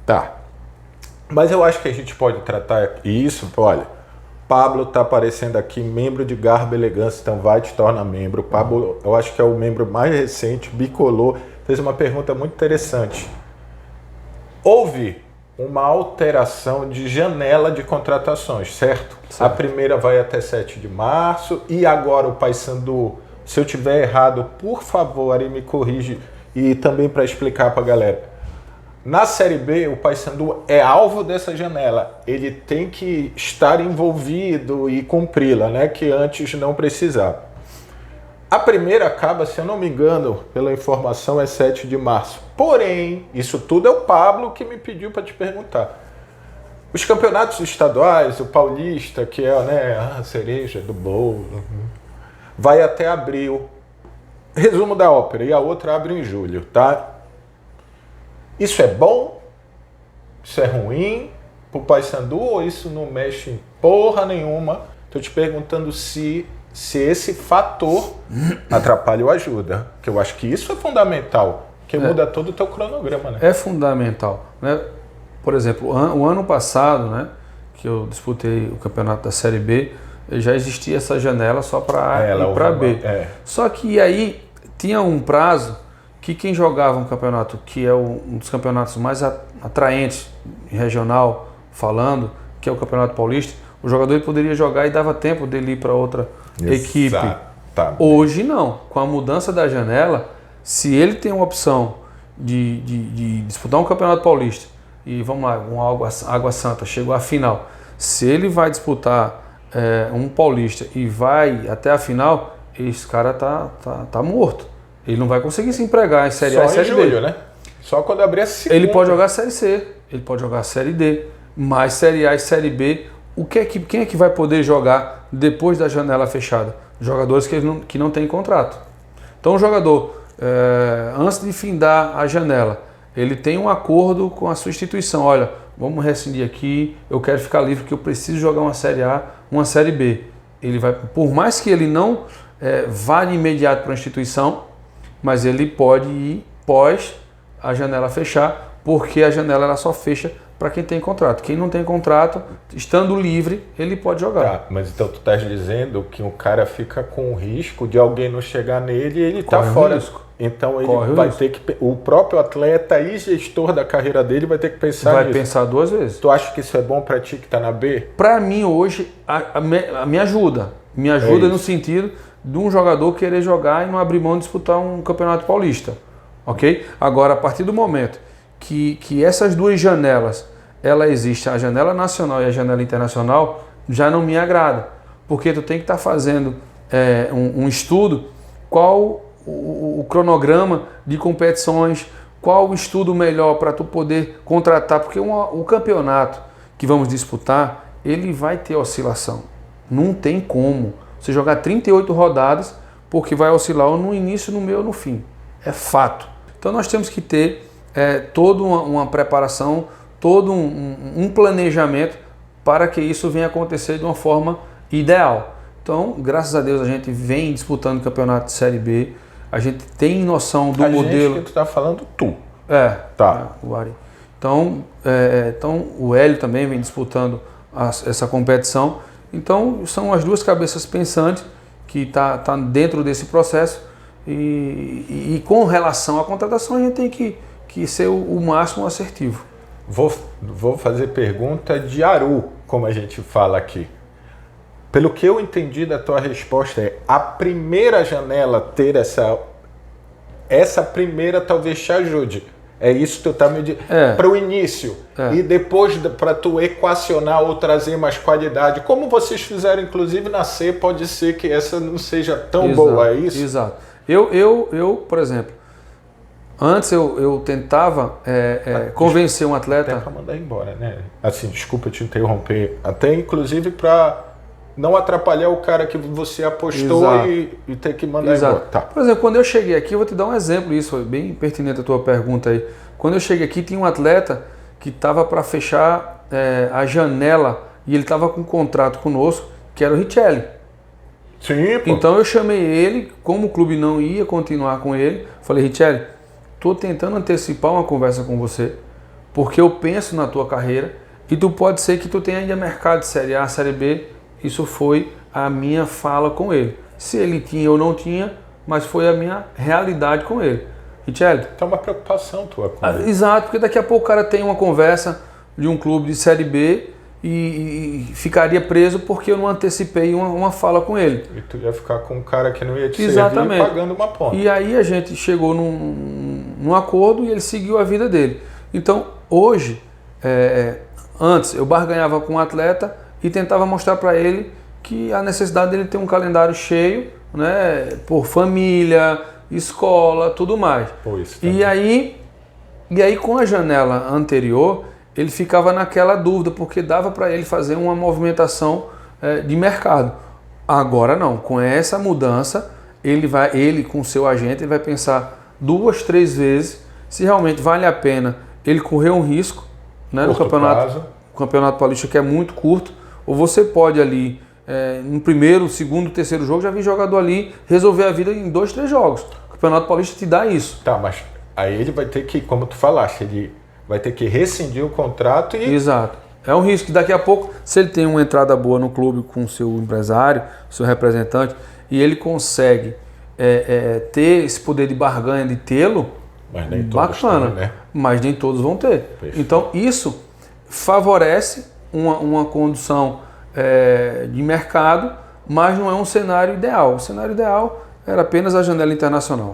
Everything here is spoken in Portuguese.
Tá. Mas eu acho que a gente pode tratar isso, olha, Pablo tá aparecendo aqui, membro de Garbo e Elegância, então vai te tornar membro. Pablo, eu acho que é o membro mais recente, bicolor, fez uma pergunta muito interessante. Houve uma alteração de janela de contratações, certo? A primeira vai até 7 de março e agora o Paysandu, se eu tiver errado, por favor, Ari, me corrige e também para explicar para a galera. Na Série B, o Paysandu é alvo dessa janela. Ele tem que estar envolvido e cumpri-la, né? Que antes não precisava. A primeira acaba, se eu não me engano, pela informação, é 7 de março. Porém, isso tudo é o Pablo que me pediu para te perguntar. Os campeonatos estaduais, o Paulista, que é, né, a cereja do bolo, vai até abril. Resumo da ópera. E a outra abre em julho, tá? Isso é bom? Isso é ruim pro Paysandu ou isso não mexe em porra nenhuma? Tô te perguntando se esse fator atrapalha ou ajuda. Que eu acho que isso é fundamental, que muda todo o teu cronograma, né? É fundamental, né? Por exemplo, o ano passado, né, que eu disputei o campeonato da Série B, já existia essa janela só para A e para B. Só que aí tinha um prazo que quem jogava um campeonato que é um dos campeonatos mais atraentes, regional falando, que é o Campeonato Paulista, o jogador ele poderia jogar e dava tempo dele ir para outra equipe. Hoje não. Com a mudança da janela, se ele tem uma opção de disputar um Campeonato Paulista e vamos lá, um Água Santa chegou à final, se ele vai disputar um Paulista e vai até a final, esse cara tá morto. Ele não vai conseguir se empregar em Série A e Série B. Só em julho, né? Só quando abrir a segunda. Ele pode jogar Série C, ele pode jogar Série D, mas Série A e Série B, quem é que vai poder jogar depois da janela fechada? Jogadores que não têm contrato. Então o jogador, antes de findar a janela, ele tem um acordo com a sua instituição. Olha, vamos rescindir aqui, eu quero ficar livre porque eu preciso jogar uma Série A, uma Série B. Ele vai, por mais que ele não vá de imediato para a instituição, mas ele pode ir pós a janela fechar, porque a janela ela só fecha para quem tem contrato. Quem não tem contrato, estando livre, ele pode jogar. Tá, mas então tu estás dizendo que o cara fica com o risco de alguém não chegar nele e ele está fora. Então ele vai ter que. O próprio atleta e gestor da carreira dele vai ter que pensar nisso. Vai pensar duas vezes. Tu acha que isso é bom para ti que está na B? Para mim hoje, me ajuda. Me ajuda no sentido de um jogador querer jogar e não abrir mão de disputar um campeonato paulista, ok? Agora, a partir do momento que essas duas janelas, ela existe, a janela nacional e a janela internacional, já não me agrada, porque tu tem que estar fazendo um estudo, qual o cronograma de competições, qual o estudo melhor para tu poder contratar, porque o campeonato que vamos disputar, ele vai ter oscilação, não tem como. Você jogar 38 rodadas, porque vai oscilar ou no início, no meio ou no fim. É fato. Então nós temos que ter toda uma preparação, todo um planejamento para que isso venha acontecer de uma forma ideal. Então, graças a Deus, a gente vem disputando o campeonato de Série B, a gente tem noção do modelo... que tu está falando tu. O Ari. Então, o Hélio também vem disputando essa competição. Então, são as duas cabeças pensantes que tá dentro desse processo e com relação à contratação a gente tem que ser o máximo assertivo. Vou fazer pergunta de Aru, como a gente fala aqui. Pelo que eu entendi da tua resposta a primeira janela ter essa primeira talvez te ajude. É isso que tu tá me dizendo. Para o início. E depois para tu equacionar ou trazer mais qualidade. Como vocês fizeram, inclusive, na C, pode ser que essa não seja tão boa, é isso? Exato. Eu por exemplo, antes eu tentava convencer um atleta... Até para mandar embora, né? Assim, desculpa te interromper. Até, inclusive, para não atrapalhar o cara que você apostou e ter que mandar embora. Tá. Por exemplo, quando eu cheguei aqui, eu vou te dar um exemplo, isso foi bem pertinente a tua pergunta aí. Quando eu cheguei aqui, tinha um atleta que estava para fechar a janela e ele estava com um contrato conosco, que era o Richelli. Sim, pô. Então eu chamei ele, como o clube não ia continuar com ele, falei, Richelli, estou tentando antecipar uma conversa com você, porque eu penso na tua carreira e tu pode ser que tu tenha ainda mercado de Série A, Série B. Isso foi a minha fala com ele. Se ele tinha ou não tinha, mas foi a minha realidade com ele. Richelli? Então é uma preocupação tua com ele. Exato, porque daqui a pouco o cara tem uma conversa de um clube de Série B e ficaria preso porque eu não antecipei uma fala com ele. E tu ia ficar com um cara que não ia te Exatamente. servir pagando uma ponta. E aí a gente chegou num acordo e ele seguiu a vida dele. Então, hoje, antes eu barganhava com o atleta e tentava mostrar para ele que a necessidade dele ter um calendário cheio, né, por família, escola, tudo mais. Pô, isso E aí com a janela anterior, ele ficava naquela dúvida, porque dava para ele fazer uma movimentação de mercado. Agora não, com essa mudança, ele com o seu agente, ele vai pensar 2, 3 vezes se realmente vale a pena ele correr um risco, né, no campeonato paulista, que é muito curto, ou você pode ali, no primeiro, segundo, terceiro jogo, já vi jogador ali resolver a vida em 2, 3 jogos. O campeonato paulista te dá isso. Tá, mas aí ele vai ter que, como tu falaste, ele vai ter que rescindir o contrato e... Exato. É um risco que daqui a pouco, se ele tem uma entrada boa no clube com o seu empresário, seu representante, e ele consegue ter esse poder de barganha, de tê-lo, mas nem todos bacana, têm, né? Mas nem todos vão ter. Perfeito. Então isso favorece uma condução de mercado, mas não é um cenário ideal. O cenário ideal era apenas a janela internacional.